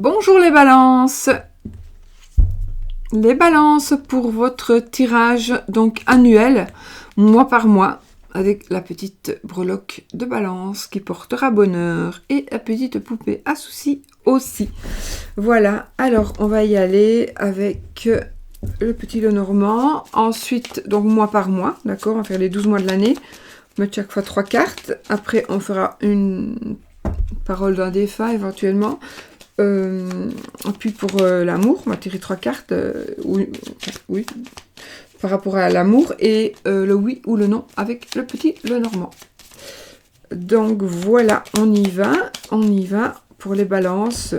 Bonjour les balances! Les balances pour votre tirage donc annuel, mois par mois, avec la petite breloque de balance qui portera bonheur et la petite poupée à soucis aussi. Voilà, alors on va y aller avec le petit Lenormand. Ensuite, donc mois par mois, d'accord, on va faire les 12 mois de l'année. On met chaque fois 3 cartes. Après, on fera une parole d'un défunt éventuellement. Puis pour l'amour, on va tirer 3 cartes, oui, par rapport à l'amour, et le oui ou le non avec le petit Lenormand. Donc voilà, on y va pour les balances.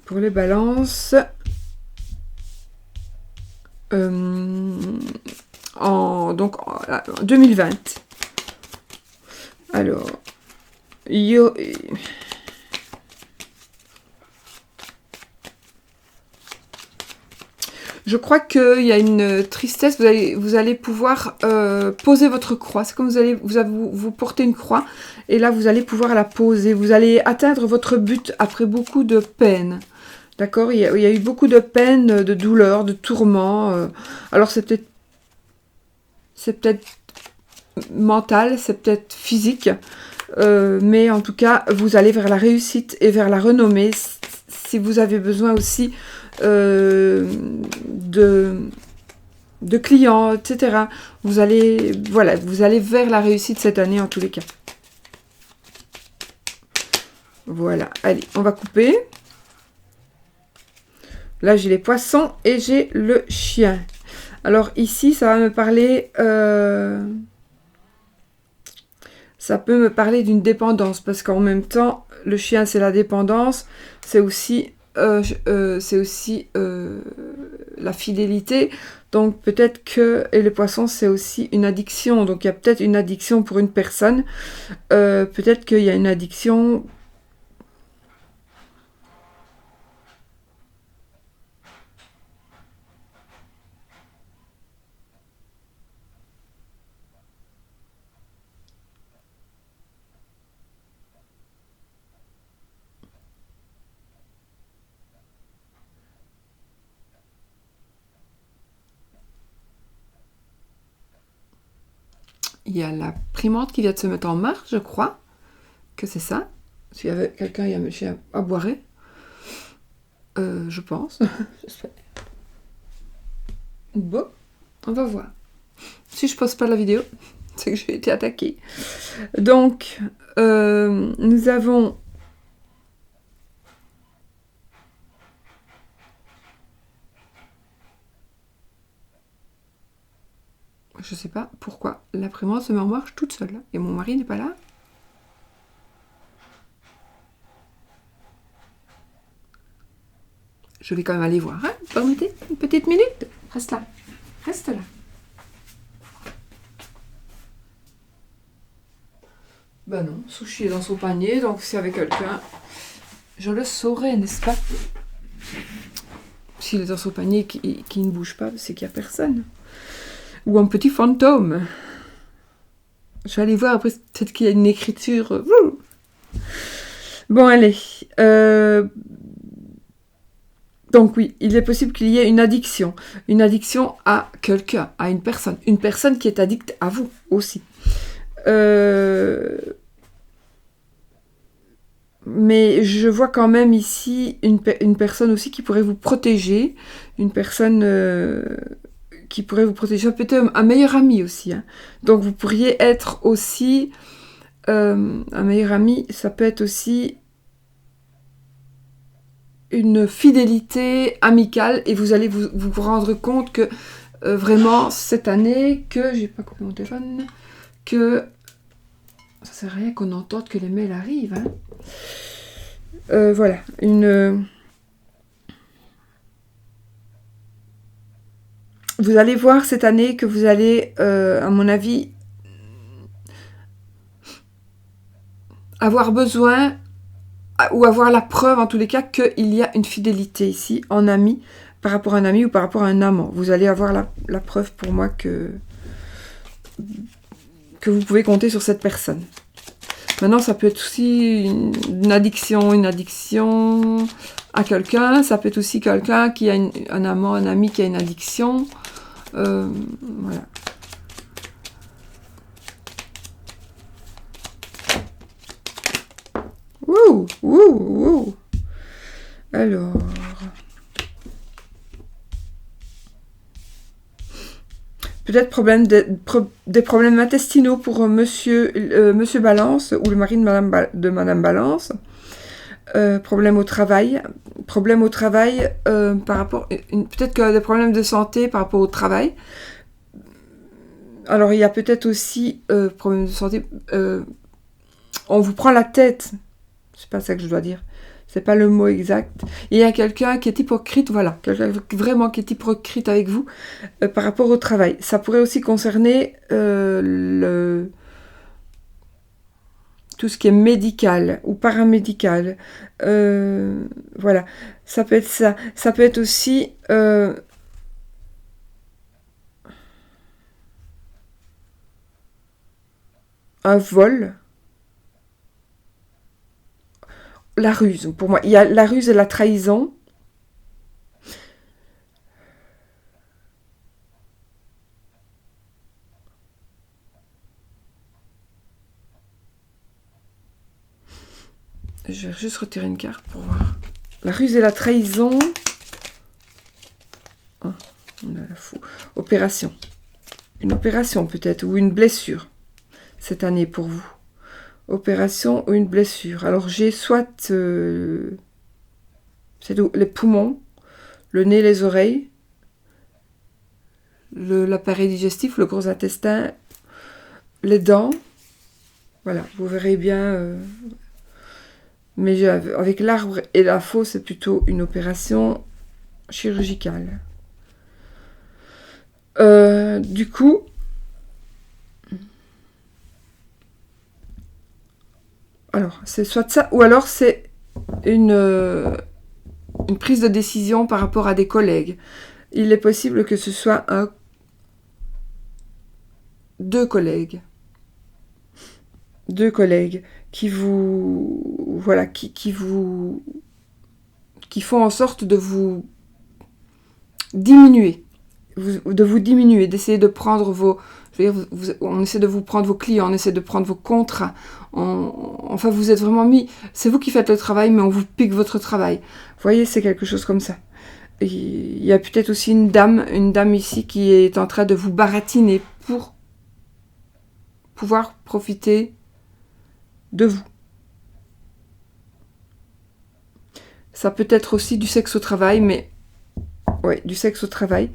Pour les balances, en 2020. Alors, je crois qu'il y a une tristesse, vous allez pouvoir poser votre croix. C'est comme vous portez une croix, et là vous allez pouvoir la poser. Vous allez atteindre votre but après beaucoup de peine. D'accord, il y a eu beaucoup de peine, de douleur, de tourments. Alors c'est peut-être mental, c'est peut-être physique. Mais en tout cas, vous allez vers la réussite et vers la renommée. Si vous avez besoin aussi de clients, etc. Vous allez vers la réussite cette année en tous les cas. Voilà, allez, on va couper. Là, j'ai les poissons et j'ai le chien. Alors ici, ça va me parler... ça peut me parler d'une dépendance, parce qu'en même temps, le chien, c'est la dépendance, c'est aussi la fidélité. Donc peut-être que... Et le poisson, c'est aussi une addiction. Donc il y a peut-être une addiction pour une personne. Peut-être qu'il y a une addiction... Il y a la primante qui vient de se mettre en marche, je crois que c'est ça. S'il y avait quelqu'un, il y a un chien à boirer. Je pense. Bon, on va voir. Si je poste pas la vidéo, c'est que j'ai été attaquée. Donc, nous avons... Je sais pas pourquoi l'imprimante se met en marche toute seule. Et mon mari n'est pas là. Je vais quand même aller voir. Hein, permettez une petite minute. Reste là. Reste là. Ben non, Sushi est dans son panier, donc c'est avec quelqu'un. Je le saurais, n'est-ce pas? S'il est dans son panier qui ne bouge pas, c'est qu'il n'y a personne. Ou un petit fantôme. Je vais aller voir après, peut-être qu'il y a une écriture. Bon, allez. Donc oui, il est possible qu'il y ait une addiction. Une addiction à quelqu'un, à une personne. Une personne qui est addicte à vous aussi. Mais je vois quand même ici une personne aussi qui pourrait vous protéger. Une personne... qui pourrait vous protéger, peut-être un meilleur ami aussi. Hein. Donc vous pourriez être aussi... un meilleur ami, ça peut être aussi une fidélité amicale, et vous allez vous rendre compte que vraiment cette année, que... J'ai pas coupé mon téléphone. Que... Ça sert à rien qu'on entende que les mails arrivent. Hein. Voilà, Vous allez voir cette année que vous allez, à mon avis, avoir besoin, ou avoir la preuve en tous les cas, qu'il y a une fidélité ici, en ami, par rapport à un ami ou par rapport à un amant. Vous allez avoir la preuve pour moi que vous pouvez compter sur cette personne. Maintenant, ça peut être aussi une addiction à quelqu'un. Ça peut être aussi quelqu'un qui a un amant, un ami qui a une addiction. Voilà. Ouh, ouh, ouh. Alors... Peut-être des problèmes intestinaux pour monsieur Balance ou le mari de Madame Balance. Problème au travail. Par rapport... Peut-être qu'il y a des problèmes de santé par rapport au travail. Alors, il y a peut-être aussi problème de santé... on vous prend la tête. C'est pas ça que je dois dire. C'est pas le mot exact. Il y a quelqu'un qui est hypocrite, voilà. Quelqu'un vraiment qui est hypocrite avec vous par rapport au travail. Ça pourrait aussi concerner tout ce qui est médical ou paramédical. Voilà. Ça peut être ça. Ça peut être aussi... un vol. La ruse, pour moi. Il y a la ruse et la trahison. Je vais juste retirer une carte pour voir. La ruse et la trahison. Oh, on a la fou. Opération. Une opération peut-être, ou une blessure cette année pour vous. Opération ou une blessure. Alors j'ai soit les poumons, le nez, les oreilles, l'appareil digestif, le gros intestin, les dents. Voilà, vous verrez bien. Mais avec l'arbre et la faux, c'est plutôt une opération chirurgicale. Du coup, alors c'est soit ça, ou alors c'est une prise de décision par rapport à des collègues. Il est possible que ce soit deux collègues qui vous voilà qui font en sorte de vous diminuer, d'essayer de prendre vos... Je veux dire, on essaie de vous prendre vos clients, on essaie de prendre vos contrats. Enfin, vous êtes vraiment mis... C'est vous qui faites le travail, mais on vous pique votre travail. Vous voyez, c'est quelque chose comme ça. Et il y a peut-être aussi une dame ici qui est en train de vous baratiner pour pouvoir profiter de vous. Ça peut être aussi du sexe au travail, mais... Ouais, du sexe au travail.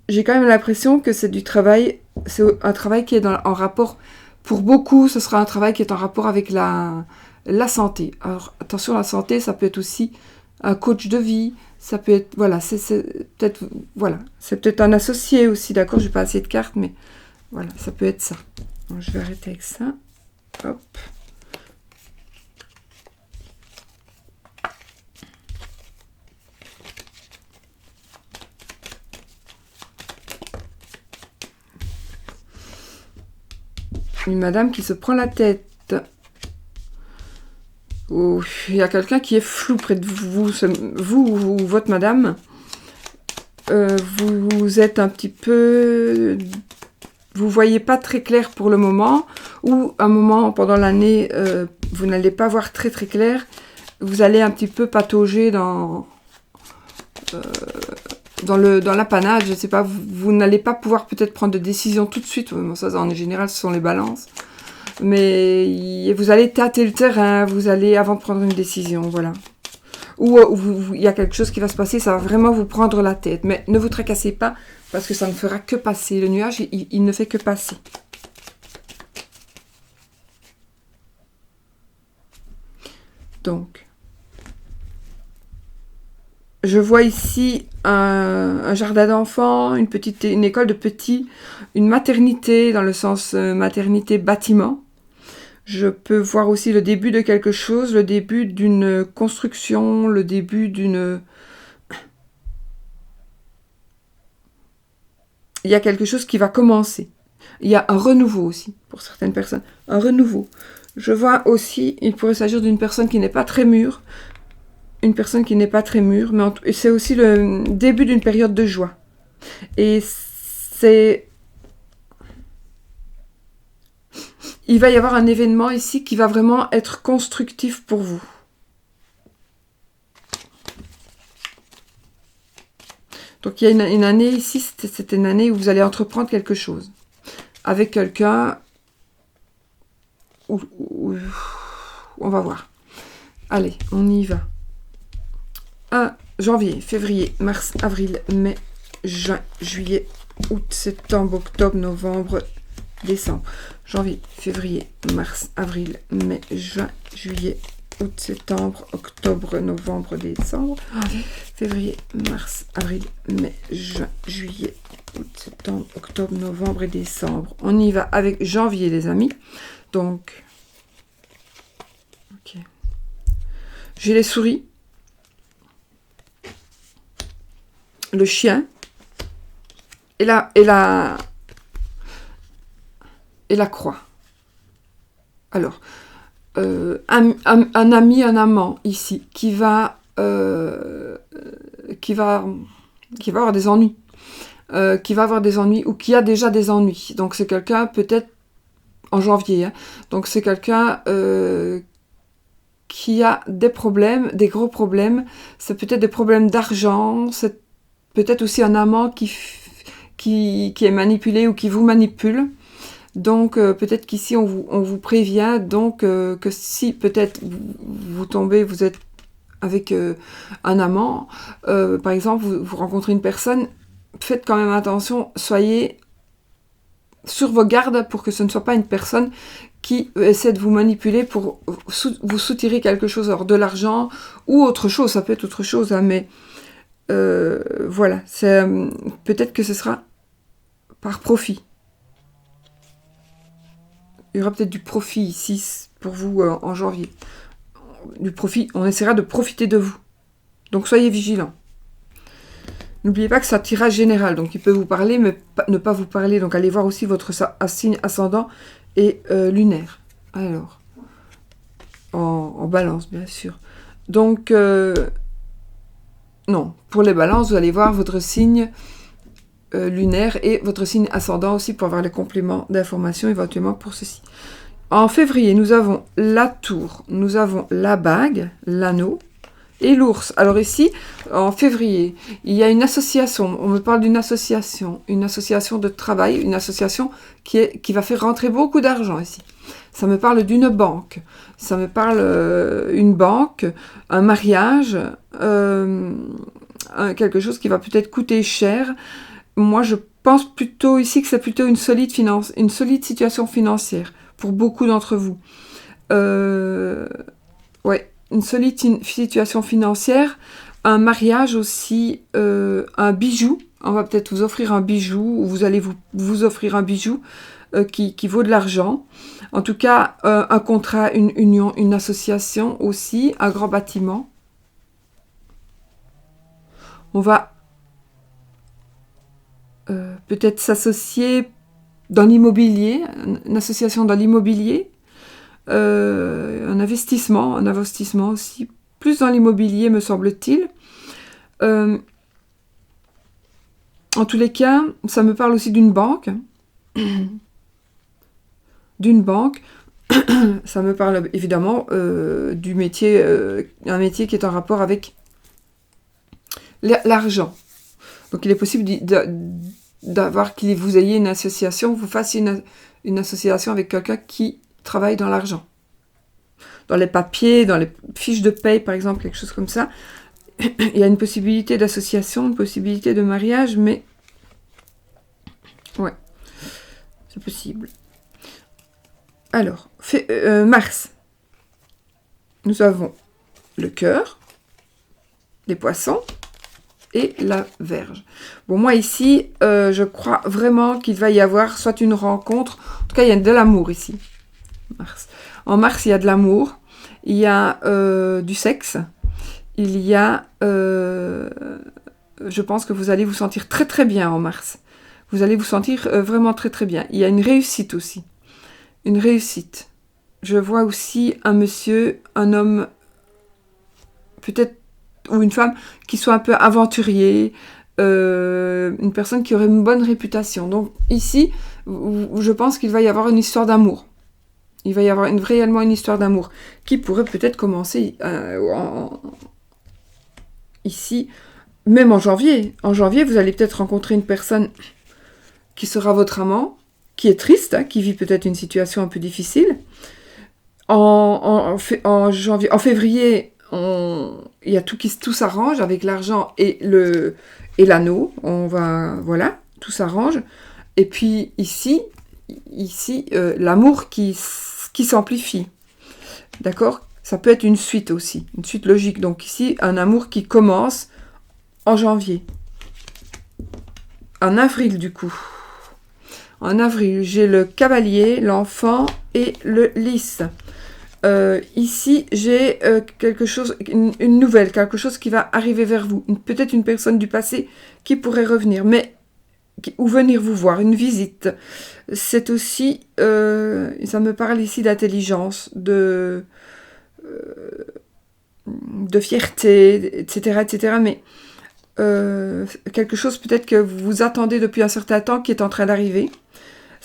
J'ai quand même l'impression que c'est du travail, c'est un travail qui est en rapport, pour beaucoup, ce sera un travail qui est en rapport avec la santé. Alors, attention, la santé, ça peut être aussi un coach de vie, ça peut être, voilà, c'est peut-être un associé aussi, d'accord, j'ai pas assez de cartes, mais voilà, ça peut être ça. Donc, je vais arrêter avec ça. Hop. Une madame qui se prend la tête. Oh, il y a quelqu'un qui est flou près de vous. Vous ou votre madame. Vous êtes un petit peu... Vous voyez pas très clair pour le moment. Ou un moment pendant l'année, vous n'allez pas voir très très clair. Vous allez un petit peu patauger dans l'apanage, je sais pas, vous n'allez pas pouvoir peut-être prendre de décision tout de suite. Bon, ça, en général, ce sont les balances. Mais vous allez tâter le terrain, vous allez, avant de prendre une décision, voilà. Ou il y a quelque chose qui va se passer, ça va vraiment vous prendre la tête. Mais ne vous tracassez pas, parce que ça ne fera que passer. Le nuage, il ne fait que passer. Donc... Je vois ici un jardin d'enfants, une école de petits, une maternité, dans le sens maternité bâtiment. Je peux voir aussi le début de quelque chose, le début d'une construction, le début d'une... Il y a quelque chose qui va commencer. Il y a un renouveau aussi, pour certaines personnes. Un renouveau. Je vois aussi, il pourrait s'agir d'une personne qui n'est pas très mûre. Une personne qui n'est pas très mûre, mais c'est aussi le début d'une période de joie. Et c'est... Il va y avoir un événement ici qui va vraiment être constructif pour vous. Donc il y a une année ici, c'était une année où vous allez entreprendre quelque chose. Avec quelqu'un... On va voir. Allez, on y va. 1 janvier, février, mars, avril, mai, juin, juillet, août, septembre, octobre, novembre, décembre. Janvier, février, mars, avril, mai, juin, juillet, août, septembre, octobre, novembre, décembre. Février, mars, avril, mai, juin, juillet, août, septembre, octobre, novembre et décembre. On y va avec janvier, les amis. Donc, ok. J'ai les souris. Le chien. Et la croix. Alors, un ami, un amant ici, qui va avoir des ennuis. Qui va avoir des ennuis ou qui a déjà des ennuis. Donc c'est quelqu'un peut-être en janvier. Hein. Donc c'est quelqu'un qui a des problèmes, des gros problèmes. C'est peut-être des problèmes d'argent. C'est peut-être aussi un amant qui est manipulé ou qui vous manipule. Donc peut-être qu'ici on vous prévient donc que si peut-être vous tombez, vous êtes avec un amant, par exemple vous rencontrez une personne, faites quand même attention, soyez sur vos gardes pour que ce ne soit pas une personne qui essaie de vous manipuler pour vous soutirer quelque chose, alors de l'argent ou autre chose, ça peut être autre chose, hein, mais voilà, peut-être que ce sera par profit. Il y aura peut-être du profit ici pour vous en janvier. Du profit, on essaiera de profiter de vous. Donc soyez vigilants. N'oubliez pas que c'est un tirage général, donc il peut vous parler, mais ne pas vous parler. Donc allez voir aussi votre signe ascendant et lunaire. Alors, en balance, bien sûr. Donc, non, pour les balances, vous allez voir votre signe lunaire et votre signe ascendant aussi pour avoir les compléments d'information éventuellement pour ceci. En février, nous avons la tour, nous avons la bague, l'anneau et l'ours. Alors ici, en février, il y a une association, on me parle d'une association de travail, une association qui va faire rentrer beaucoup d'argent ici. Ça me parle d'une banque, ça me parle une banque, un mariage, quelque chose qui va peut-être coûter cher. Moi, je pense plutôt ici que c'est plutôt une solide situation financière pour beaucoup d'entre vous. Ouais, une solide situation financière, un mariage aussi, un bijou. On va peut-être vous offrir un bijou, ou vous allez vous offrir un bijou qui vaut de l'argent. En tout cas, un contrat, une union, une association aussi, un grand bâtiment. On va peut-être s'associer dans l'immobilier, une association dans l'immobilier, un investissement aussi, plus dans l'immobilier me semble-t-il. En tous les cas, ça me parle aussi d'une banque. Ça me parle évidemment du métier, un métier qui est en rapport avec l'argent. Donc il est possible d'avoir que vous ayez une association, vous fassiez une association avec quelqu'un qui travaille dans l'argent. Dans les papiers, dans les fiches de paye par exemple, quelque chose comme ça. Il y a une possibilité d'association, une possibilité de mariage, mais ouais, c'est possible. Alors, mars. Nous avons le cœur, les poissons et la Vierge. Bon, moi ici, je crois vraiment qu'il va y avoir soit une rencontre, en tout cas il y a de l'amour ici. Mars. En mars, il y a de l'amour, il y a du sexe, il y a... je pense que vous allez vous sentir très très bien en mars. vous allez vous sentir vraiment très très bien. Il y a une réussite aussi. Une réussite. Je vois aussi un monsieur, un homme, peut-être, ou une femme, qui soit un peu aventurier, une personne qui aurait une bonne réputation. Donc ici, je pense qu'il va y avoir une histoire d'amour. Il va y avoir réellement une histoire d'amour qui pourrait peut-être commencer ici, même en janvier. En janvier, vous allez peut-être rencontrer une personne qui sera votre amant, qui est triste, qui vit peut-être une situation un peu difficile. En février, il y a tout s'arrange avec l'argent et l'anneau. Voilà, tout s'arrange. Et puis ici, l'amour qui s'amplifie. D'accord? Ça peut être une suite aussi, une suite logique. Donc ici, un amour qui commence en janvier. En avril, du coup. En avril, j'ai le cavalier, l'enfant et le lys. Ici, j'ai quelque chose, une nouvelle, quelque chose qui va arriver vers vous. Peut-être une personne du passé qui pourrait revenir, ou venir vous voir, une visite. C'est aussi, ça me parle ici d'intelligence, de fierté, etc., etc. Mais quelque chose peut-être que vous attendez depuis un certain temps qui est en train d'arriver.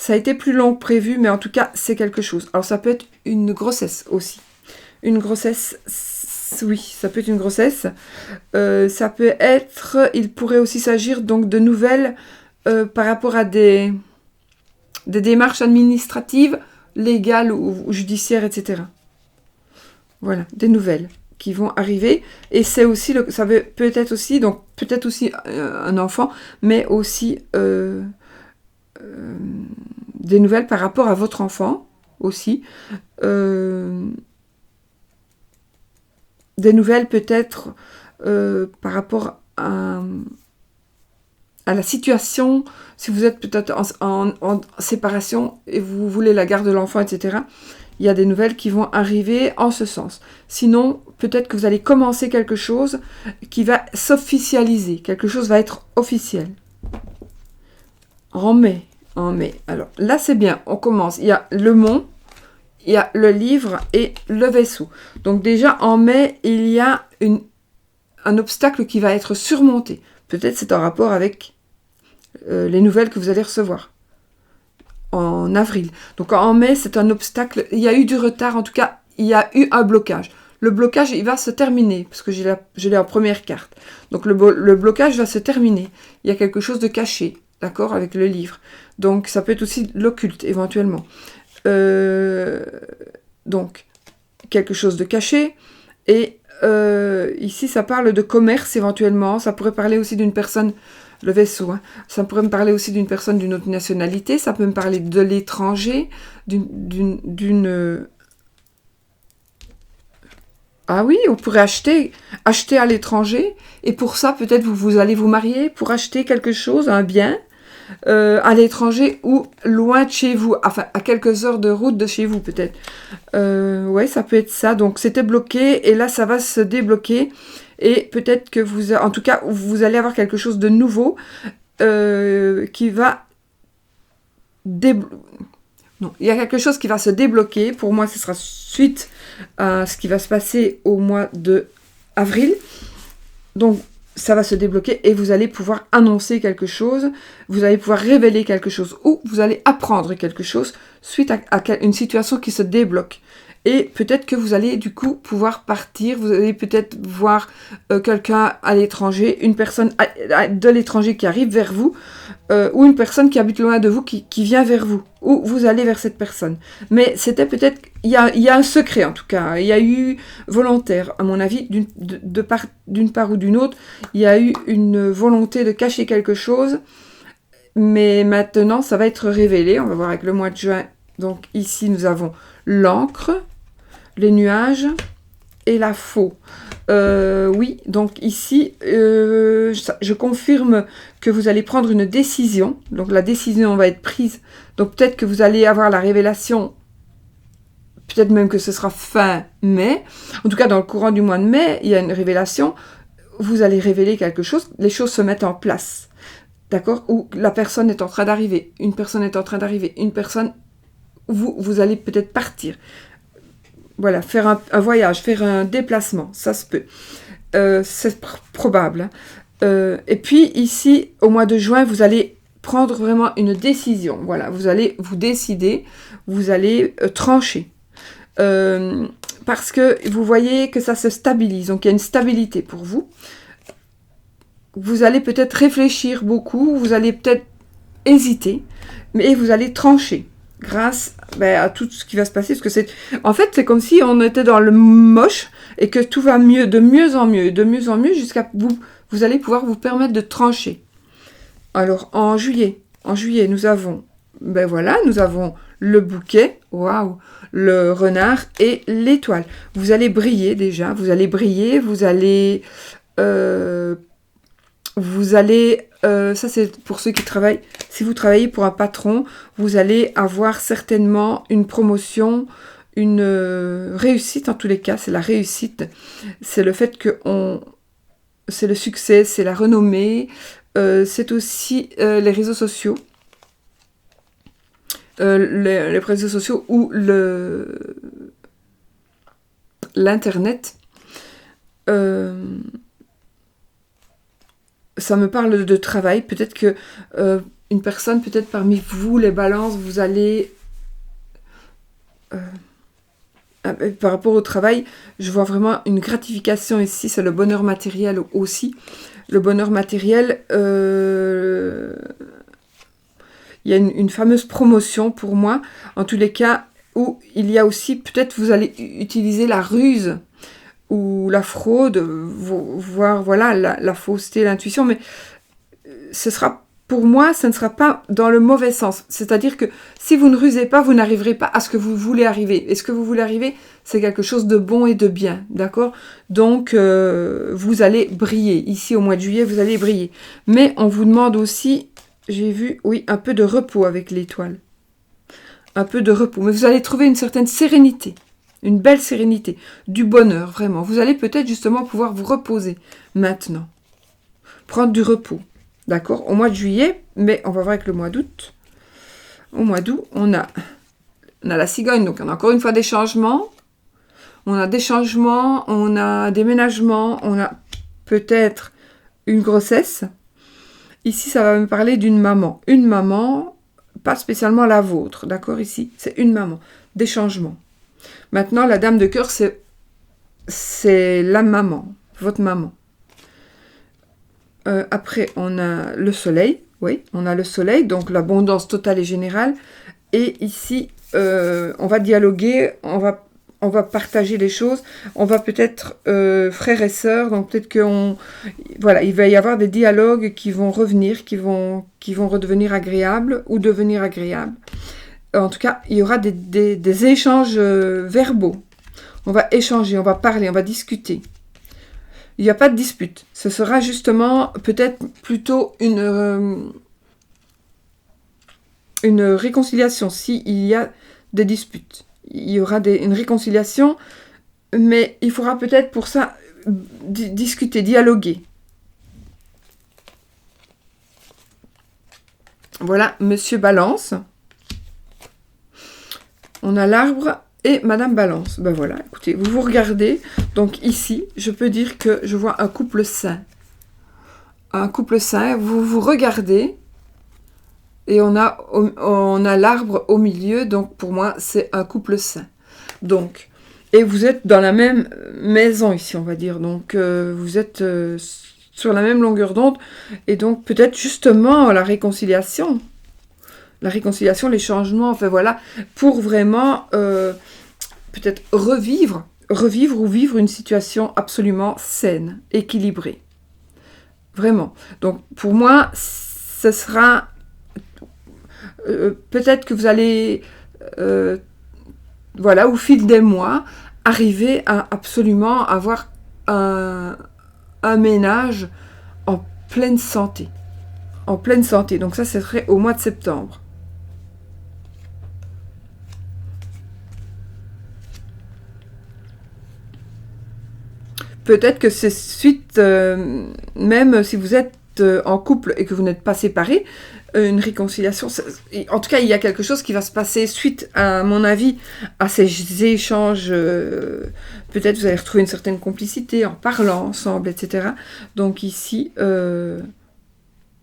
Ça a été plus long que prévu, mais en tout cas, c'est quelque chose. Alors, ça peut être une grossesse aussi. Une grossesse, oui, ça peut être une grossesse. Ça peut être, il pourrait aussi s'agir donc de nouvelles par rapport à des démarches administratives, légales ou judiciaires, etc. Voilà, des nouvelles qui vont arriver. Et c'est aussi, ça peut être aussi, donc peut-être aussi un enfant, mais aussi des nouvelles par rapport à votre enfant aussi. Des nouvelles peut-être par rapport à la situation, si vous êtes peut-être en séparation et vous voulez la garde de l'enfant, etc. Il y a des nouvelles qui vont arriver en ce sens. Sinon, peut-être que vous allez commencer quelque chose qui va s'officialiser. Quelque chose va être officiel. En mai. Alors, là, c'est bien. On commence. Il y a le mont, il y a le livre et le vaisseau. Donc, déjà, en mai, il y a un obstacle qui va être surmonté. Peut-être c'est en rapport avec les nouvelles que vous allez recevoir. En avril. Donc, en mai, c'est un obstacle. Il y a eu du retard. En tout cas, il y a eu un blocage. Le blocage, il va se terminer, parce que je l'ai en première carte. Donc, le blocage va se terminer. Il y a quelque chose de caché. D'accord, avec le livre. Donc, ça peut être aussi l'occulte, éventuellement. Donc, quelque chose de caché. Et ici, ça parle de commerce, éventuellement. Ça pourrait parler aussi d'une personne, le vaisseau. Ça pourrait me parler aussi d'une personne d'une autre nationalité. Ça peut me parler de l'étranger, d'une Ah oui, on pourrait acheter à l'étranger. Et pour ça, peut-être vous allez vous marier pour acheter quelque chose, un bien. À l'étranger ou loin de chez vous, enfin à quelques heures de route de chez vous peut-être. Ouais, ça peut être ça. Donc c'était bloqué et là ça va se débloquer et peut-être que en tout cas, vous allez avoir quelque chose de nouveau qui va non, il y a quelque chose qui va se débloquer. Pour moi, ce sera suite à ce qui va se passer au mois de avril. Donc ça va se débloquer et vous allez pouvoir annoncer quelque chose, vous allez pouvoir révéler quelque chose ou vous allez apprendre quelque chose suite à une situation qui se débloque. Et peut-être que vous allez du coup pouvoir partir, vous allez peut-être voir quelqu'un à l'étranger, une personne de l'étranger qui arrive vers vous, ou une personne qui habite loin de vous qui vient vers vous, ou vous allez vers cette personne. Mais c'était peut-être, il y a un secret en tout cas, il y a eu volontaire, à mon avis, d'une part ou d'une autre, il y a eu une volonté de cacher quelque chose, mais maintenant ça va être révélé, on va voir avec le mois de juin. Donc ici nous avons l'encre, les nuages et la faux. Oui, donc ici, je confirme que vous allez prendre une décision. Donc la décision va être prise. Donc peut-être que vous allez avoir la révélation, peut-être même que ce sera fin mai. En tout cas, dans le courant du mois de mai, il y a une révélation. Vous allez révéler quelque chose. Les choses se mettent en place. d'accord, où la personne est en train d'arriver, une personne est en train d'arriver, une personne, vous allez peut-être partir. Voilà, faire un voyage, faire un déplacement, ça se peut. C'est probable. Et puis ici, au mois de juin, vous allez prendre vraiment une décision. Voilà, vous allez vous décider, vous allez trancher. Parce que vous voyez que ça se stabilise, donc il y a une stabilité pour vous. Vous allez peut-être réfléchir beaucoup, vous allez peut-être hésiter, mais vous allez trancher grâce à tout ce qui va se passer. Parce que en fait, c'est comme si on était dans le moche et que tout va mieux, de mieux en mieux, jusqu'à vous allez pouvoir vous permettre de trancher. Alors, en juillet, nous avons, nous avons le bouquet, waouh, le renard et l'étoile. Vous allez briller déjà, vous allez, ça c'est pour ceux qui travaillent, si vous travaillez pour un patron, vous allez avoir certainement une promotion, une réussite en tous les cas, c'est la réussite, c'est le fait que c'est le succès, c'est la renommée, c'est aussi les réseaux sociaux. Les réseaux sociaux ou l'internet. Ça me parle de travail. Peut-être que une personne, peut-être parmi vous, les balances, vous allez... par rapport au travail, je vois vraiment une gratification ici. C'est le bonheur matériel aussi. Le bonheur matériel... il y a une fameuse promotion pour moi, en tous les cas, où il y a aussi, peut-être vous allez utiliser la ruse ou la fraude, voire voilà, la fausseté, l'intuition, mais ce sera, pour moi, ce ne sera pas dans le mauvais sens. C'est-à-dire que si vous ne rusez pas, vous n'arriverez pas à ce que vous voulez arriver. Et ce que vous voulez arriver, c'est quelque chose de bon et de bien, d'accord? Donc, vous allez briller. Ici, au mois de juillet, vous allez briller. Mais on vous demande aussi... J'ai vu, oui, un peu de repos avec l'étoile. Un peu de repos. Mais vous allez trouver une certaine sérénité. Une belle sérénité. Du bonheur, vraiment. Vous allez peut-être justement pouvoir vous reposer maintenant. Prendre du repos. D'accord? Au mois de juillet, mais on va voir avec le mois d'août. Au mois d'août, on a la cigogne. Donc, on a encore une fois des changements. On a des changements. On a des ménagements. On a peut-être une grossesse. Ici, ça va me parler d'une maman. Une maman, pas spécialement la vôtre, d'accord? Ici, c'est une maman. Des changements. Maintenant, la dame de cœur, c'est la maman, votre maman. Après, on a le soleil. Oui, on a le soleil, donc l'abondance totale et générale. Et ici, on va dialoguer, on va partager les choses, on va peut-être frères et sœurs, donc peut-être voilà, il va y avoir des dialogues qui vont revenir, qui vont redevenir agréables ou devenir agréables. En tout cas, il y aura des échanges verbaux. On va échanger, on va parler, on va discuter. Il n'y a pas de dispute. Ce sera justement peut-être plutôt une réconciliation s'il y a des disputes. Il y aura une réconciliation, mais il faudra peut-être pour ça discuter, dialoguer. Voilà, Monsieur Balance. On a l'arbre et Madame Balance. Ben voilà, écoutez, vous vous regardez. Donc ici, je peux dire que je vois un couple sain. Un couple sain, vous vous regardez. Et on a l'arbre au milieu, donc pour moi, c'est un couple sain. Donc, et vous êtes dans la même maison ici, on va dire. Donc, vous êtes sur la même longueur d'onde. Et donc, peut-être justement la réconciliation. La réconciliation, les changements, enfin voilà, pour vraiment peut-être revivre ou vivre une situation absolument saine, équilibrée. Vraiment. Donc, pour moi, ce sera... peut-être que vous allez, voilà, au fil des mois, arriver à absolument avoir un ménage en pleine santé. En pleine santé. Donc ça, ce serait au mois de septembre. Peut-être que c'est suite, même si vous êtes êtes en couple et que vous n'êtes pas séparés, une réconciliation, en tout cas, il y a quelque chose qui va se passer suite, à mon avis, à ces échanges. Peut-être vous allez retrouver une certaine complicité en parlant ensemble, etc. Donc ici,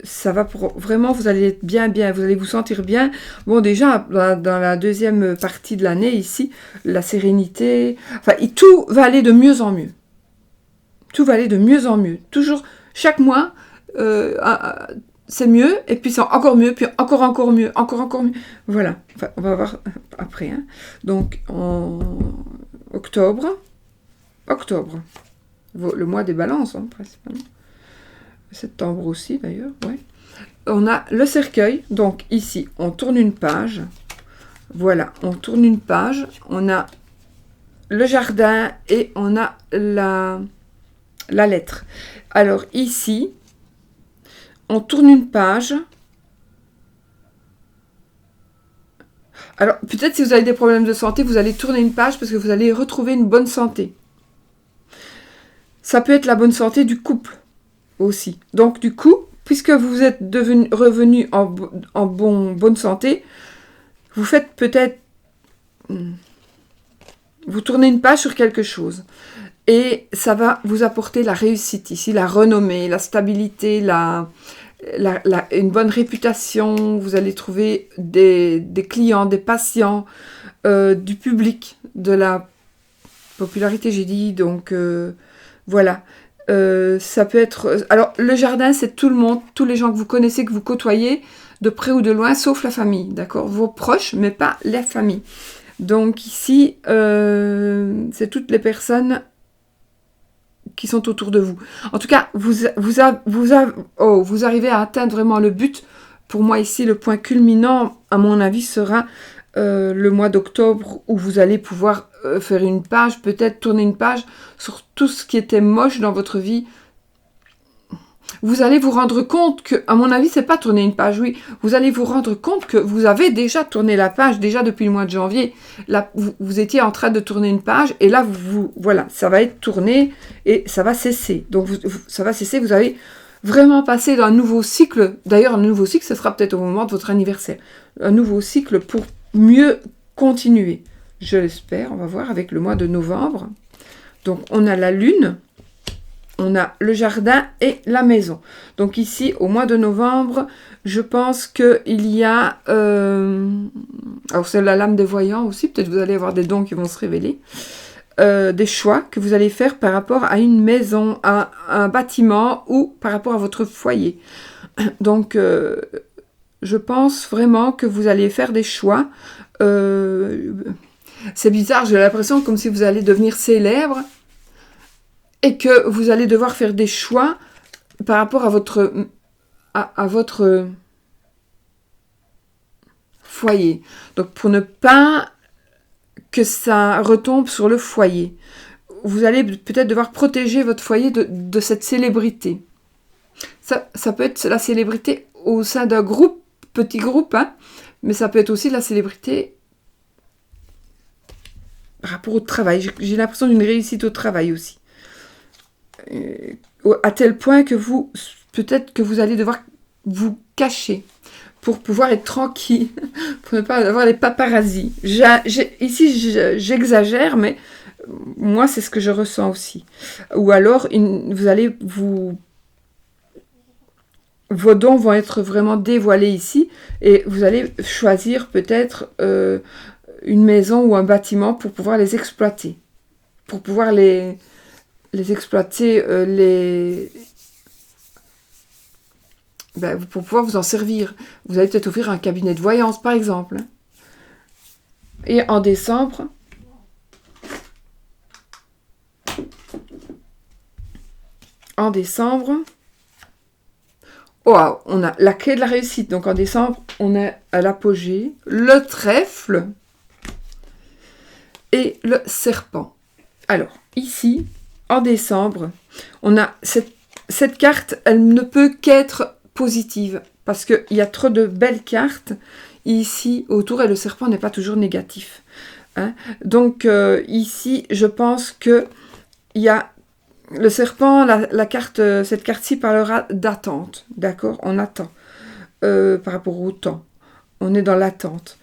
ça va pour... Vraiment, vous allez être bien, vous allez vous sentir bien. Bon, déjà, dans la deuxième partie de l'année, ici, la sérénité... Enfin, tout va aller de mieux en mieux. Tout va aller de mieux en mieux. Toujours, chaque mois... c'est mieux, et puis c'est encore mieux, puis encore mieux, encore mieux. Voilà, enfin, on va voir après. Hein. Donc, en octobre, le mois des balances, hein, principalement. Septembre aussi, d'ailleurs, ouais. On a le cercueil, donc ici, on tourne une page. Voilà, on tourne une page. On a le jardin et on a la lettre. Alors, ici... On tourne une page. Alors, peut-être si vous avez des problèmes de santé, vous allez tourner une page parce que vous allez retrouver une bonne santé. Ça peut être la bonne santé du couple aussi. Donc, du coup, puisque vous êtes revenu en bonne santé, vous faites peut-être... Vous tournez une page sur quelque chose. Et ça va vous apporter la réussite ici, la renommée, la stabilité, une bonne réputation. Vous allez trouver des clients, des patients, du public, de la popularité, j'ai dit. Donc, voilà. Ça peut être... Alors, le jardin, c'est tout le monde, tous les gens que vous connaissez, que vous côtoyez, de près ou de loin, sauf la famille, d'accord? Vos proches, mais pas la famille. Donc, ici, c'est toutes les personnes... qui sont autour de vous. En tout cas, vous arrivez à atteindre vraiment le but. Pour moi, ici, le point culminant, à mon avis, sera le mois d'octobre, où vous allez pouvoir faire une page, peut-être tourner une page sur tout ce qui était moche dans votre vie. Vous allez vous rendre compte que, à mon avis, c'est pas tourner une page, oui. Vous allez vous rendre compte que vous avez déjà tourné la page, déjà depuis le mois de janvier. Là, vous étiez en train de tourner une page, et là, voilà, ça va être tourné, et ça va cesser. Donc, ça va cesser, vous avez vraiment passé d'un nouveau cycle. D'ailleurs, un nouveau cycle, ce sera peut-être au moment de votre anniversaire. Un nouveau cycle pour mieux continuer. Je l'espère, on va voir avec le mois de novembre. Donc, on a la lune. On a le jardin et la maison. Donc ici, au mois de novembre, je pense qu'il y a... alors c'est la lame des voyants aussi, peut-être vous allez avoir des dons qui vont se révéler. Des choix que vous allez faire par rapport à une maison, à un bâtiment ou par rapport à votre foyer. Donc, je pense vraiment que vous allez faire des choix. C'est bizarre, j'ai l'impression comme si vous allez devenir célèbre. Et que vous allez devoir faire des choix par rapport à votre foyer. Donc, pour ne pas que ça retombe sur le foyer. Vous allez peut-être devoir protéger votre foyer de cette célébrité. Ça peut être la célébrité au sein d'un groupe, petit groupe, hein, mais ça peut être aussi la célébrité par rapport au travail. J'ai l'impression d'une réussite au travail aussi. À tel point que peut-être que vous allez devoir vous cacher pour pouvoir être tranquille, pour ne pas avoir les paparazzis. Ici, j'exagère, mais moi, c'est ce que je ressens aussi. Ou alors, vos dons vont être vraiment dévoilés ici, et vous allez choisir peut-être une maison ou un bâtiment pour pouvoir les exploiter, pour pouvoir les exploiter, pour pouvoir vous en servir. Vous allez peut-être ouvrir un cabinet de voyance, par exemple. Et en décembre, on a la clé de la réussite. Donc en décembre, on a à l'apogée le trèfle et le serpent. Alors, ici, en décembre, on a cette carte, elle ne peut qu'être positive, parce qu'il y a trop de belles cartes ici autour, et le serpent n'est pas toujours négatif. Hein. Donc, ici, je pense qu'il y a le serpent, la carte, cette carte-ci parlera d'attente, d'accord? On attend par rapport au temps. On est dans l'attente.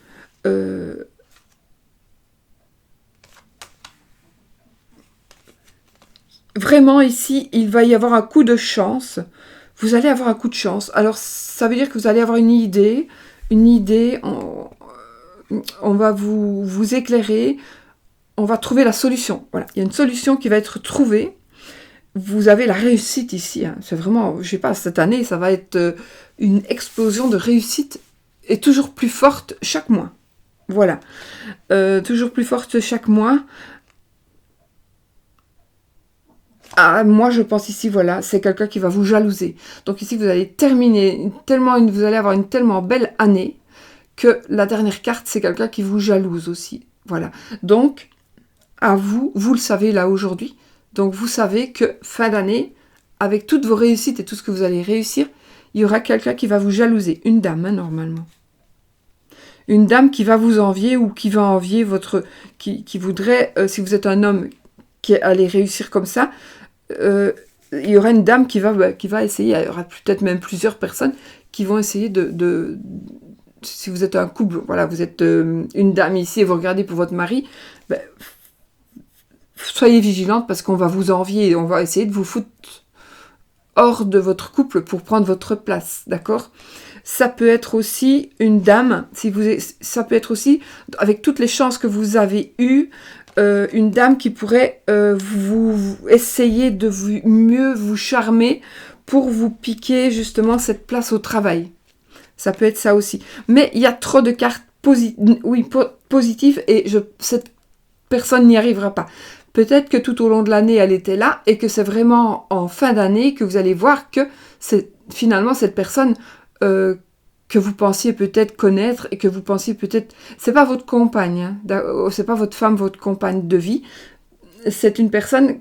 Vraiment, ici, il va y avoir un coup de chance. Vous allez avoir un coup de chance. Alors, ça veut dire que vous allez avoir une idée, on va vous éclairer, on va trouver la solution. Voilà, il y a une solution qui va être trouvée. Vous avez la réussite ici. Hein. C'est vraiment, je sais pas, cette année, ça va être une explosion de réussite et toujours plus forte chaque mois. Voilà, toujours plus forte chaque mois. Ah, moi, je pense ici, voilà, c'est quelqu'un qui va vous jalouser. Donc ici, vous allez terminer vous allez avoir une tellement belle année que la dernière carte, c'est quelqu'un qui vous jalouse aussi. Voilà. Donc, à vous, vous le savez là aujourd'hui. Donc, vous savez que fin d'année, avec toutes vos réussites et tout ce que vous allez réussir, il y aura quelqu'un qui va vous jalouser. Une dame, hein, normalement. Une dame qui va vous envier ou qui va envier qui voudrait, si vous êtes un homme qui allait réussir comme ça, il y aura une dame qui va essayer, il y aura peut-être même plusieurs personnes qui vont essayer si vous êtes un couple, voilà, vous êtes une dame ici et vous regardez pour votre mari, ben, soyez vigilante parce qu'on va vous envier et on va essayer de vous foutre hors de votre couple pour prendre votre place, d'accord? Ça peut être aussi une dame, ça peut être aussi, avec toutes les chances que vous avez eues, une dame qui pourrait vous essayer de mieux vous charmer pour vous piquer justement cette place au travail. Ça peut être ça aussi. Mais il y a trop de cartes positives et cette personne n'y arrivera pas. Peut-être que tout au long de l'année, elle était là et que c'est vraiment en fin d'année que vous allez voir que c'est finalement cette personne que vous pensiez peut-être connaître et que vous pensiez peut-être... C'est pas votre compagne, hein, c'est pas votre femme, votre compagne de vie. C'est une personne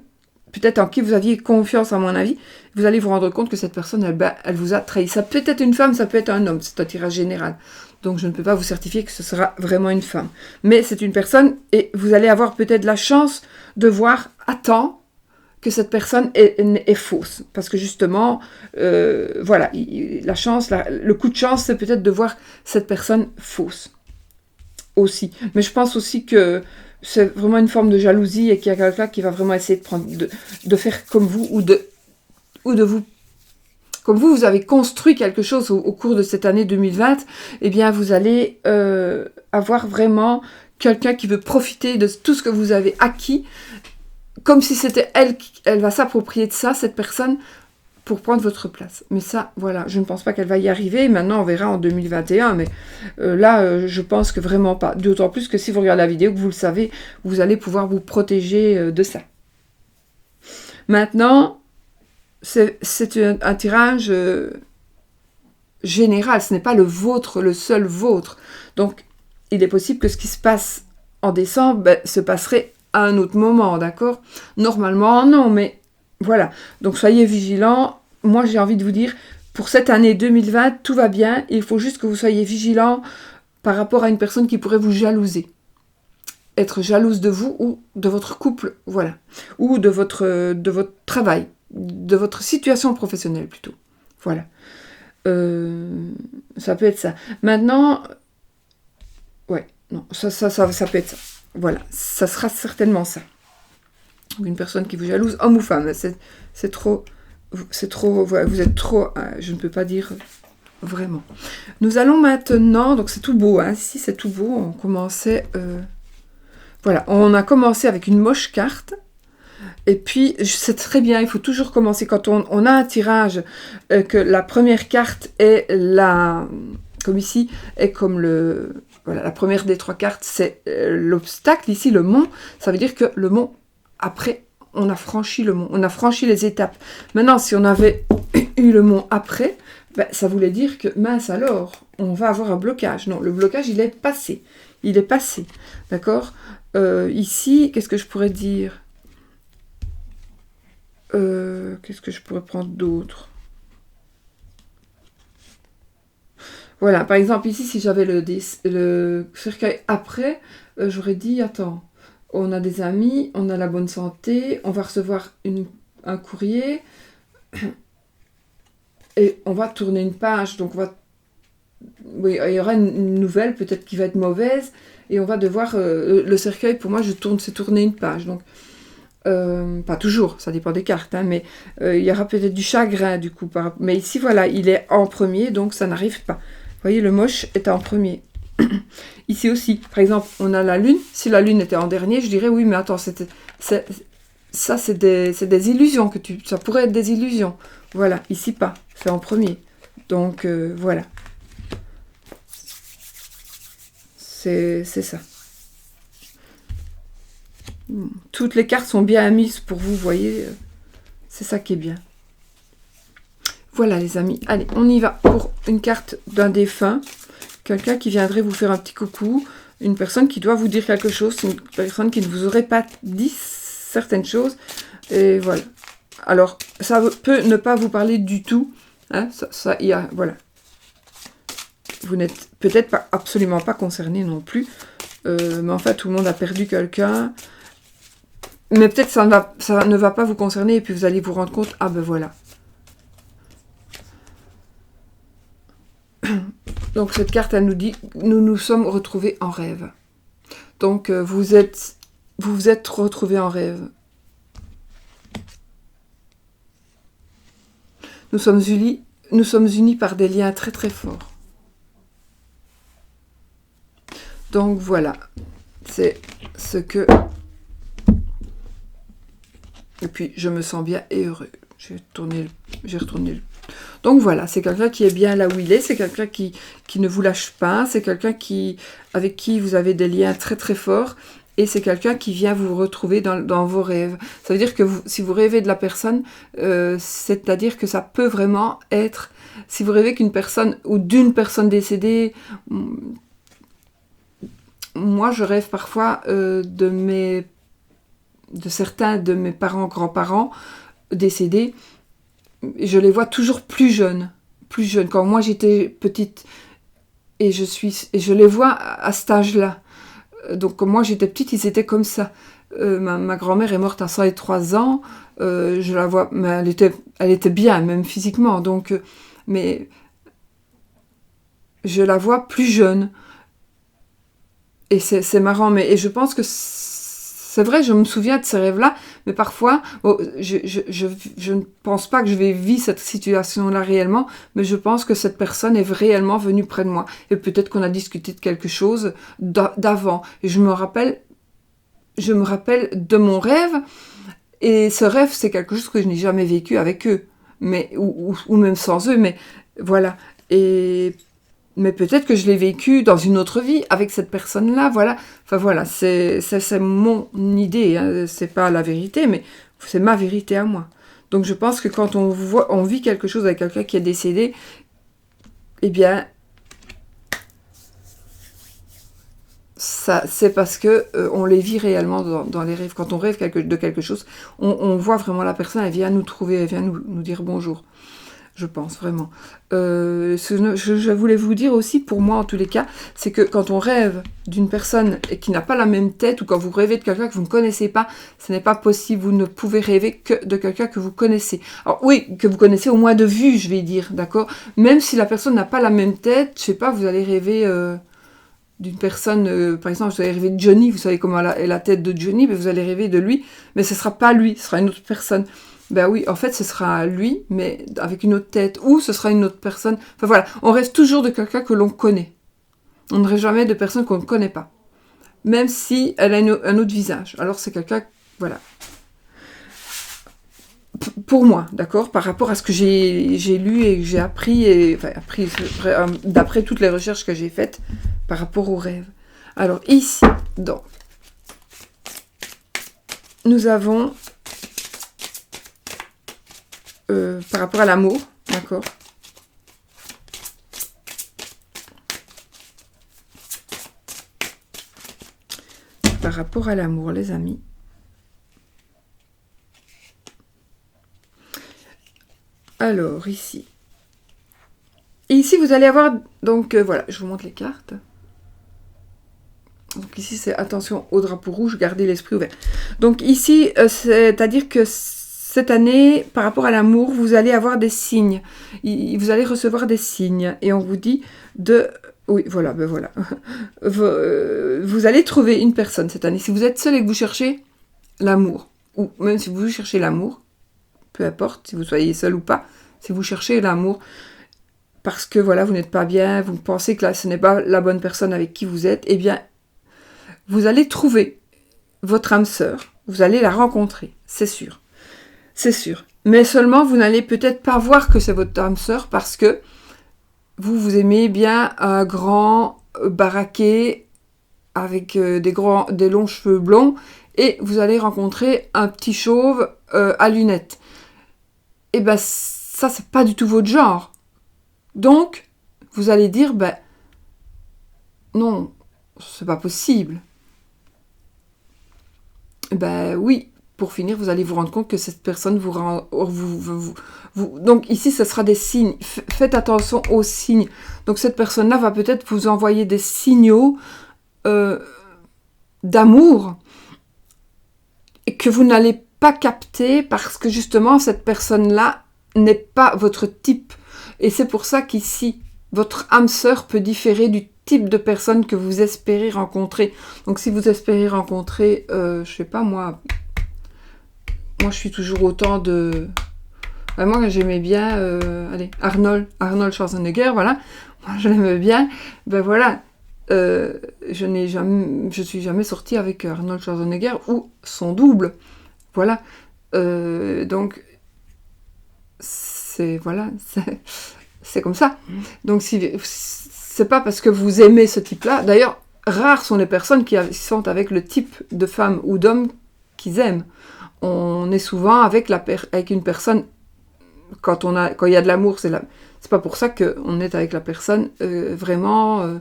peut-être en qui vous aviez confiance, à mon avis. Vous allez vous rendre compte que cette personne, elle vous a trahi. Ça peut être une femme, ça peut être un homme. C'est un tirage général. Donc, je ne peux pas vous certifier que ce sera vraiment une femme. Mais c'est une personne et vous allez avoir peut-être la chance de voir à temps que cette personne est fausse. Parce que justement, voilà, la chance, le coup de chance, c'est peut-être de voir cette personne fausse aussi. Mais je pense aussi que c'est vraiment une forme de jalousie et qu'il y a quelqu'un qui va vraiment essayer de faire comme vous ou de vous... Comme vous avez construit quelque chose au cours de cette année 2020, eh bien, vous allez avoir vraiment quelqu'un qui veut profiter de tout ce que vous avez acquis, comme si c'était elle va s'approprier de ça, cette personne, pour prendre votre place. Mais ça, voilà, je ne pense pas qu'elle va y arriver. Maintenant, on verra en 2021, mais là, je pense que vraiment pas. D'autant plus que si vous regardez la vidéo, que vous le savez, vous allez pouvoir vous protéger de ça. Maintenant, c'est un tirage général, ce n'est pas le vôtre, le seul vôtre. Donc, il est possible que ce qui se passe en décembre se passerait à un autre moment, d'accord? Normalement, non, mais voilà. Donc, soyez vigilants. Moi, j'ai envie de vous dire, pour cette année 2020, tout va bien. Il faut juste que vous soyez vigilants par rapport à une personne qui pourrait vous jalouser. Être jalouse de vous ou de votre couple, voilà. Ou de votre travail, de votre situation professionnelle plutôt. Voilà. Ça peut être ça. Maintenant, ouais, non, ça peut être ça. Voilà, ça sera certainement ça. Une personne qui vous jalouse, homme ou femme, c'est trop, voilà, vous êtes trop, je ne peux pas dire vraiment. Nous allons maintenant, donc c'est tout beau, hein, si c'est tout beau, on commençait, voilà, on a commencé avec une moche carte. Et puis, c'est très bien, il faut toujours commencer quand on a un tirage, que la première carte est comme ici, est comme voilà, la première des trois cartes, c'est l'obstacle, ici le mont, ça veut dire que le mont, après, on a franchi le mont, on a franchi les étapes. Maintenant, si on avait eu le mont après, ça voulait dire que, mince alors, on va avoir un blocage. Non, le blocage, il est passé, d'accord? Ici, qu'est-ce que je pourrais dire? Qu'est-ce que je pourrais prendre d'autre? Voilà, par exemple, ici, si j'avais le cercueil après, j'aurais dit, attends, on a des amis, on a la bonne santé, on va recevoir un courrier et on va tourner une page. Donc, oui, il y aura une nouvelle, peut-être qui va être mauvaise, et on va devoir... le cercueil, pour moi, c'est tourner une page. Donc, pas toujours, ça dépend des cartes, hein, mais il y aura peut-être du chagrin, du coup. Mais ici, voilà, il est en premier, donc ça n'arrive pas. Vous voyez, le moche est en premier. Ici aussi, par exemple, on a la lune. Si la lune était en dernier, je dirais, oui, mais attends, c'est des illusions ça pourrait être des illusions. Voilà, ici pas, c'est en premier. Donc, voilà. C'est ça. Toutes les cartes sont bien mises pour vous, voyez. C'est ça qui est bien. Voilà, les amis. Allez, on y va pour une carte d'un défunt. Quelqu'un qui viendrait vous faire un petit coucou. Une personne qui doit vous dire quelque chose. Une personne qui ne vous aurait pas dit certaines choses. Et voilà. Alors, ça peut ne pas vous parler du tout. Hein, voilà. Vous n'êtes peut-être pas, absolument pas concerné non plus. Mais en fait, tout le monde a perdu quelqu'un. Mais peut-être ça ne va pas vous concerner. Et puis vous allez vous rendre compte. Ah ben voilà. Donc cette carte, elle nous dit, nous nous sommes retrouvés en rêve. Donc vous vous êtes retrouvés en rêve. Nous sommes unis par des liens très très forts. Donc voilà, c'est ce que... Et puis je me sens bien et heureux. J'ai retourné le... Donc voilà, c'est quelqu'un qui est bien là où il est, c'est quelqu'un qui ne vous lâche pas, c'est quelqu'un avec qui vous avez des liens très très forts, et c'est quelqu'un qui vient vous retrouver dans vos rêves. Ça veut dire que si vous rêvez de la personne, c'est-à-dire que ça peut vraiment être... Si vous rêvez qu'une personne, ou d'une personne décédée... Moi, je rêve parfois de certains de mes parents, grands-parents décédés. Je les vois toujours plus jeunes. Quand moi j'étais petite, et je les vois à cet âge-là. Donc quand moi j'étais petite, ils étaient comme ça. Ma grand-mère est morte à 103 ans. Je la vois, mais elle était bien, même physiquement. Donc, mais je la vois plus jeune. Et c'est marrant, et je pense que c'est vrai, je me souviens de ces rêves-là, mais parfois, je ne pense pas que je vais vivre cette situation-là réellement, mais je pense que cette personne est réellement venue près de moi. Et peut-être qu'on a discuté de quelque chose d'avant. Et je me rappelle de mon rêve, et ce rêve, c'est quelque chose que je n'ai jamais vécu avec eux, ou même sans eux, mais voilà. Mais peut-être que je l'ai vécu dans une autre vie avec cette personne-là, voilà. Enfin voilà, c'est mon idée, hein. C'est pas la vérité, mais c'est ma vérité à moi. Donc je pense que quand on vit quelque chose avec quelqu'un qui est décédé, eh bien, ça, c'est parce que on les vit réellement dans les rêves. Quand on rêve de quelque chose, on voit vraiment la personne, elle vient nous trouver, elle vient nous dire bonjour. Je pense, vraiment. Je voulais vous dire aussi, pour moi, en tous les cas, c'est que quand on rêve d'une personne qui n'a pas la même tête, ou quand vous rêvez de quelqu'un que vous ne connaissez pas, ce n'est pas possible. Vous ne pouvez rêver que de quelqu'un que vous connaissez. Alors oui, que vous connaissez au moins de vue, je vais dire, d'accord? Même si la personne n'a pas la même tête, je sais pas, vous allez rêver d'une personne, par exemple, vous allez rêver de Johnny, vous savez comment est la tête de Johnny, mais vous allez rêver de lui, mais ce ne sera pas lui, ce sera une autre personne. Ben oui, en fait, ce sera lui, mais avec une autre tête, ou ce sera une autre personne. Enfin voilà, on rêve toujours de quelqu'un que l'on connaît. On ne rêve jamais de personne qu'on ne connaît pas. Même si elle a un autre visage. Alors c'est quelqu'un, voilà. Pour moi, d'accord, par rapport à ce que j'ai lu et que j'ai appris, d'après toutes les recherches que j'ai faites par rapport aux rêves. Alors ici, donc, nous avons... par rapport à l'amour, d'accord. Par rapport à l'amour, les amis. Alors, ici. Et ici, vous allez avoir... Donc, voilà, je vous montre les cartes. Donc ici, c'est attention au drapeau rouge, gardez l'esprit ouvert. Donc ici, c'est-à-dire que cette année, par rapport à l'amour, vous allez avoir des signes. Vous allez recevoir des signes. Et on vous dit de... Oui, voilà, ben voilà. Vous allez trouver une personne cette année. Si vous êtes seul et que vous cherchez l'amour, ou même si vous cherchez l'amour, peu importe, si vous soyez seul ou pas, si vous cherchez l'amour, parce que voilà, vous n'êtes pas bien, vous pensez que là, ce n'est pas la bonne personne avec qui vous êtes, eh bien, vous allez trouver votre âme sœur, vous allez la rencontrer, c'est sûr. C'est sûr. Mais seulement, vous n'allez peut-être pas voir que c'est votre âme sœur parce que vous aimez bien un grand baraqué avec des longs cheveux blonds et vous allez rencontrer un petit chauve à lunettes. Et ben ça, c'est pas du tout votre genre. Donc, vous allez dire, ben non, c'est pas possible. Ben oui. Pour finir, vous allez vous rendre compte que cette personne vous rend... Donc ici, ce sera des signes. Faites attention aux signes. Donc cette personne-là va peut-être vous envoyer des signaux d'amour et que vous n'allez pas capter parce que justement, cette personne-là n'est pas votre type. Et c'est pour ça qu'ici, votre âme sœur peut différer du type de personne que vous espérez rencontrer. Donc si vous espérez rencontrer, je sais pas moi... Moi, je suis toujours autant de... moi, j'aimais bien... Arnold Schwarzenegger, voilà. Moi, je l'aimais bien. Ben voilà. Je suis jamais sortie avec Arnold Schwarzenegger ou son double. Voilà. Donc, c'est... Voilà. C'est comme ça. Donc, c'est pas parce que vous aimez ce type-là. D'ailleurs, rares sont les personnes qui sont avec le type de femme ou d'homme qu'ils aiment. On est souvent avec une personne, quand il y a de l'amour, c'est pas pour ça qu'on est avec la personne vraiment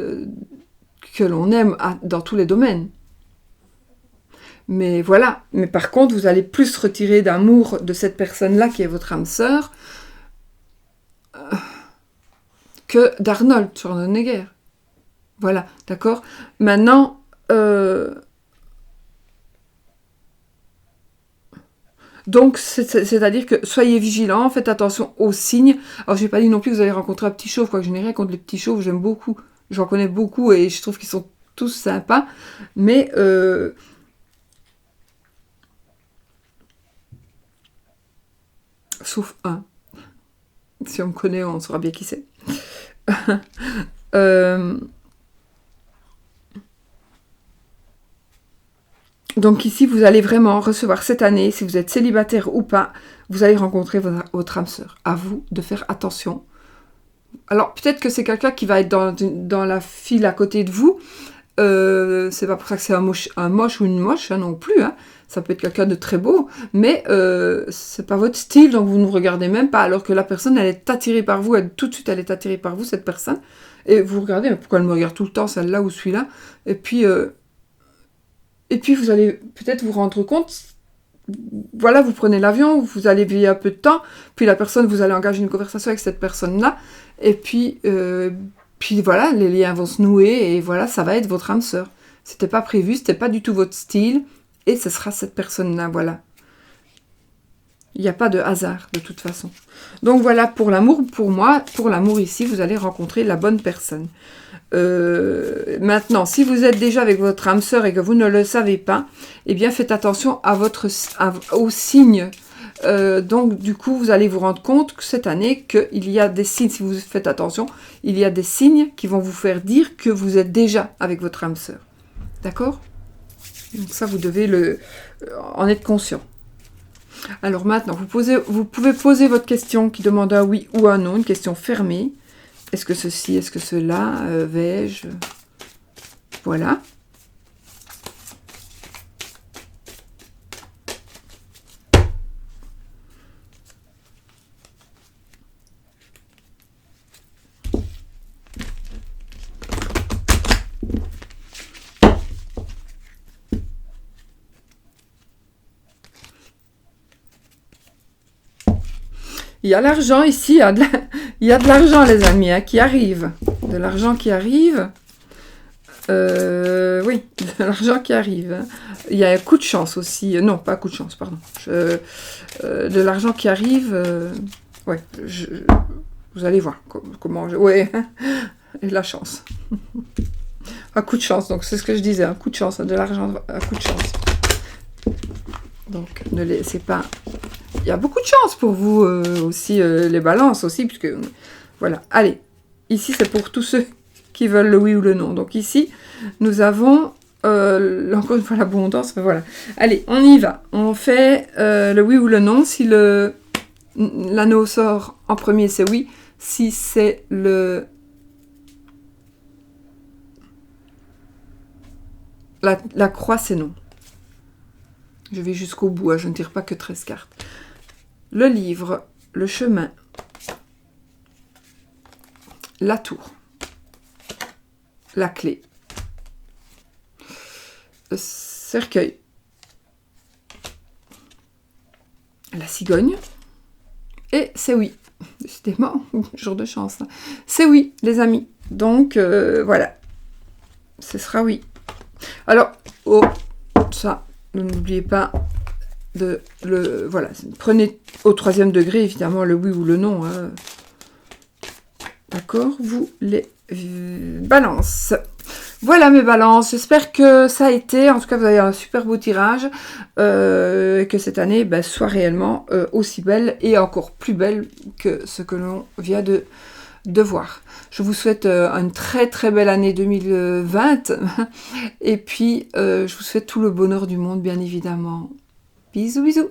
que l'on aime dans tous les domaines. Mais voilà, mais par contre, vous allez plus retirer d'amour de cette personne-là qui est votre âme sœur que d'Arnold Schwarzenegger. Voilà, d'accord ? Maintenant, donc, c'est-à-dire que soyez vigilants, faites attention aux signes. Alors, je n'ai pas dit non plus que vous allez rencontrer un petit chauve, quoique je n'ai rien contre les petits chauves, j'aime beaucoup. J'en connais beaucoup et je trouve qu'ils sont tous sympas. Mais, sauf un. Si on me connaît, on saura bien qui c'est. Donc ici, vous allez vraiment recevoir cette année, si vous êtes célibataire ou pas, vous allez rencontrer votre âme sœur. À vous de faire attention. Alors, peut-être que c'est quelqu'un qui va être dans la file à côté de vous. C'est pas pour ça que c'est un moche ou une moche non plus. Hein. Ça peut être quelqu'un de très beau, mais c'est pas votre style, donc vous ne regardez même pas. Alors que la personne, elle est attirée par vous, tout de suite, elle est attirée par vous, cette personne. Et vous regardez, mais pourquoi elle me regarde tout le temps, celle-là ou celui-là ? Et puis, vous allez peut-être vous rendre compte, voilà, vous prenez l'avion, vous allez vivre un peu de temps, puis la personne, vous allez engager une conversation avec cette personne-là, et puis voilà, les liens vont se nouer, et voilà, ça va être votre âme sœur. C'était pas prévu, c'était pas du tout votre style, et ce sera cette personne-là, voilà. Il n'y a pas de hasard, de toute façon. Donc voilà, pour l'amour, pour moi, pour l'amour ici, vous allez rencontrer la bonne personne. Maintenant, si vous êtes déjà avec votre âme sœur et que vous ne le savez pas, eh bien faites attention aux signes. Donc du coup, vous allez vous rendre compte que cette année, qu'il y a des signes, si vous faites attention, il y a des signes qui vont vous faire dire que vous êtes déjà avec votre âme sœur. D'accord ? Donc ça, vous devez en être conscient. Alors maintenant, vous pouvez poser votre question qui demande un oui ou un non, une question fermée. Est-ce que ceci, est-ce que cela, vais-je ? Voilà. Il y a l'argent ici, il y a de l'argent les amis, qui arrive. De l'argent qui arrive. Oui, de l'argent qui arrive. Hein. Il y a un coup de chance aussi. Non, pas coup de chance, pardon. De l'argent qui arrive. Ouais, vous allez voir comment... Ouais, et de la chance. Un coup de chance, donc c'est ce que je disais. Un coup de chance, de l'argent, un coup de chance. Donc, ne laissez pas... Il y a beaucoup de chance pour vous aussi, les balances aussi, puisque... Voilà, allez. Ici, c'est pour tous ceux qui veulent le oui ou le non. Donc ici, nous avons encore une fois l'abondance. Voilà. Allez, on y va. On fait le oui ou le non. Si l'anneau sort en premier, c'est oui. Si c'est la croix, c'est non. Je vais jusqu'au bout. Hein, je ne tire pas que 13 cartes. Le livre, le chemin, la tour, la clé, le cercueil, la cigogne, et c'est oui. Décidément, jour de chance. Hein. C'est oui, les amis. Donc, voilà. Ce sera oui. Alors, oh, ça, n'oubliez pas de le... Voilà, prenez au 3e degré, évidemment, le oui ou le non. Hein. D'accord, vous les balances. Voilà mes balances, j'espère que ça a été, en tout cas vous avez un super beau tirage, et que cette année soit réellement aussi belle et encore plus belle que ce que l'on vient de voir. Je vous souhaite une très très belle année 2020, et puis je vous souhaite tout le bonheur du monde bien évidemment. Bisous bisous.